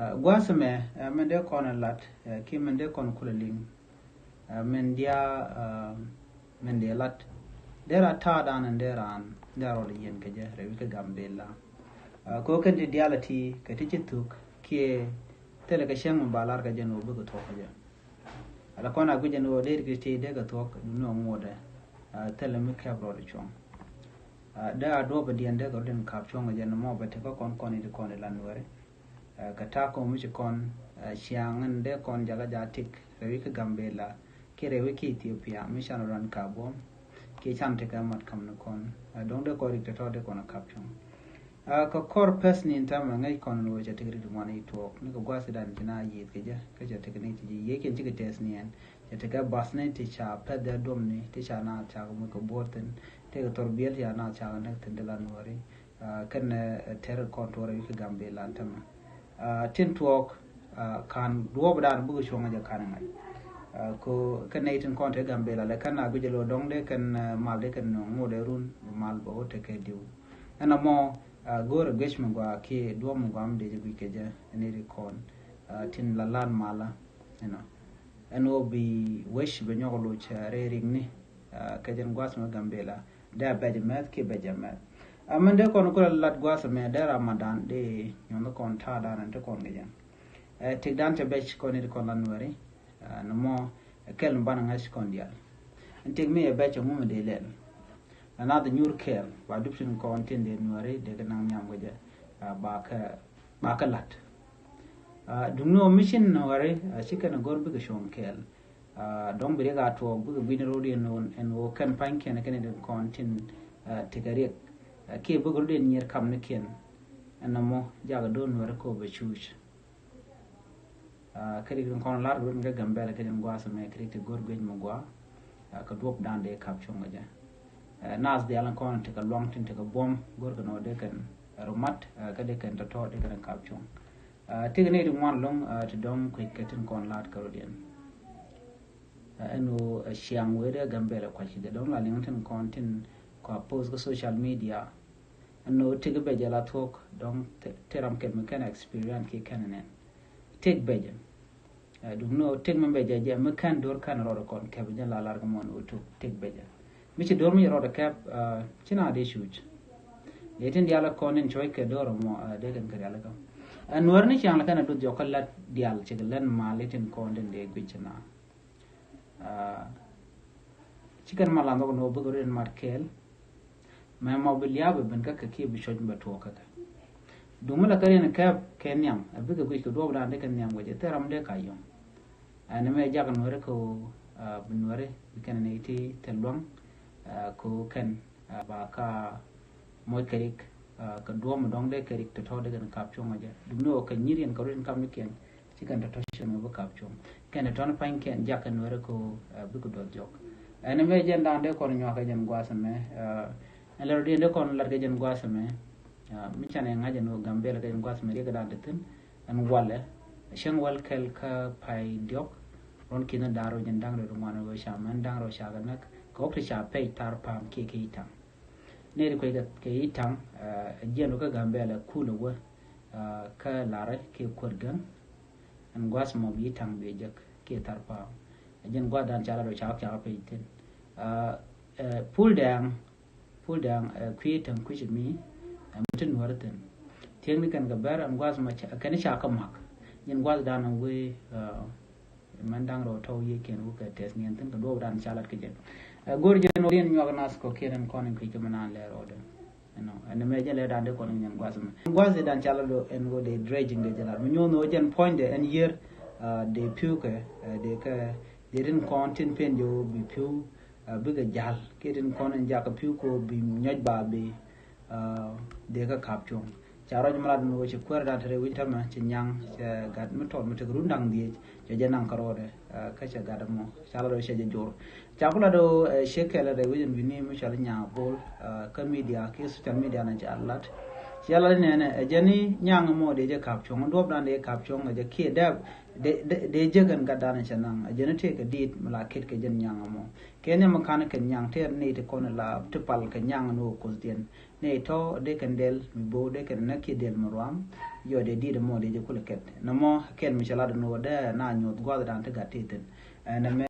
Guasame, mende kon a lot, ki mende kon kulaling, mende lot. There are tadan and there are all yen kaja, revika gambella. Koken di diality, katichituk, ki telekashang balar kajan or bugu tokaja. Alakona gujan or date christi dega talk, no more there. Tell them we have brought a chong. There are dope at the end dega capturing a general, but take a con in the corner Nuer. Katako Michikon, Xiang and de con Jagajatik, Revika Gambella, Kirewiki Ethiopia, Mission run carbon, Kichantika mat come no con, don't the correct at all the con a caption. Core person in time and I con which I take it to 1 talk, Nico Guasidan Jina Yet, Kaja technique, Yakin Tickets Nian, Yataka Basnet, Tisha, Pet their domni, Tisha na Chagamiko Borton, take a torbilia na Chaganek and Delanwari, can terror contour Revika Gambella and Tama. Tin talk can do that bush on the canang. Canadian contact gambella, like can Agujalo dong de can Maldecan no de run, Malbo take a dew. And a more go a gashmangua, key, duamugam de wikaja, and it con tin la lan mala, and will be wish benyoluch raring Kajan Guasma gambella, there bejamet, keep bejamet. Amanda Concola Lat Guasame, there are Madan, de Yonokon Tadan and Tocon again. Take down to Betch Conny Conlanwari, no more a Kelm Banangash Condial. And take me a batch of woman de len. Another new care, by adoption content de Nuere, de Ganam with Bakalat. Do no mission Nuere, a chicken a gorbig shon kel. Don't be regard to a good winner and walk and pine can a Canadian content take a rick. Ke bugurden near Kamnikin and no more Jagadon were a cover shoes. Kerrigan con lard wouldn't get gambella can guasame, created good green mugua, could walk down the capture. Nas the Alan Con take a long tin, take a bomb, Gorgon or decan, a romat, Kadekan to talk, they can capture. Taking one long to dom quick getting con lard Carodian. And no a shiang with a gambella question, they don't like Lincoln content. Post social media and no take a bedjala talk don't teram can experience ki canon take bejan do no take me beja mekan door can or con cabajan la largamon to take beja which dormi or a cap china de shoot latin diala con in choike door mo de can caralaga and warni chang can do jokalat dial chicken ma latin con in de guichana chicken malando no bugur in markel my mobilia ben ka ke bishoj batwaka dumala karen ka kenyam abiga gwi ko do brande kenyam goje teram de kayo ana me jagan wore ko bunware bikan neiti telwang ko ken ba ka moy kerik ka do mo dong de kerik to de kan kapcho maja dumno ka nyirien ko ren kam ken cikan to tosho mo kapcho ken to na pan ken jakan wore ko bigo do jok ana me jenda de ko nyo ka jen gwasame and Lord in the con Largajan Guasame, Michan and Agano Gambella and Guasme Regadatin, and Walle, Shangwell Kelka Pai Diok, Ronkin Daro and Dangro Romano Shaman, Dangro Shaganak, Kokrisha Pay Tarpam Kiki Itang. Near Quagat Itang, Gianuka Gambella, Kulawa, Ka Lara, K Kurgan, and Guasmo Itang Bejak, K Tarpam, and then Guadan Chalado Chaka Payton. Pull down create and quit me and mutton warten. Technique and gabar and was much a canisha mark. Yen was down away Mandang or Tow ye can look at test me and think to go down Charlotte Kitchen. A good general in Yoganasco Karen and Conin Quickaman lair order. And the major led under calling and Guasman. Was it and Chalado and go they dredging the jelly. When you know, Jen pointed and here they puke, they didn't content pen you be pew. Bigger jal, getting con and jack a puco be nyaj baby, dega capture. Charaj Maladan, which a quarter at a winter match and young got Mutogrundang the Jajanang Carode, Kacha Gadamo, Salado Shajor. Chapulado, Shekel, the William Vinim, Chalina, Bull, Comedia, Kiss, Media, and Jalat, Yala ne jani nyang mo de je kap chong ndop dan de kap chong je ke da de je gan gadan chanang jani te ka dit mala kit ke jen nyang mo kene makana ke nyang te ne te kon la te pal ke nyang no ko den ne to de kan del mi bo de kan na ke del moram yo de di de mo de je kul ket na mo ken mi chala no de na nyot gwa dan te gatiten na me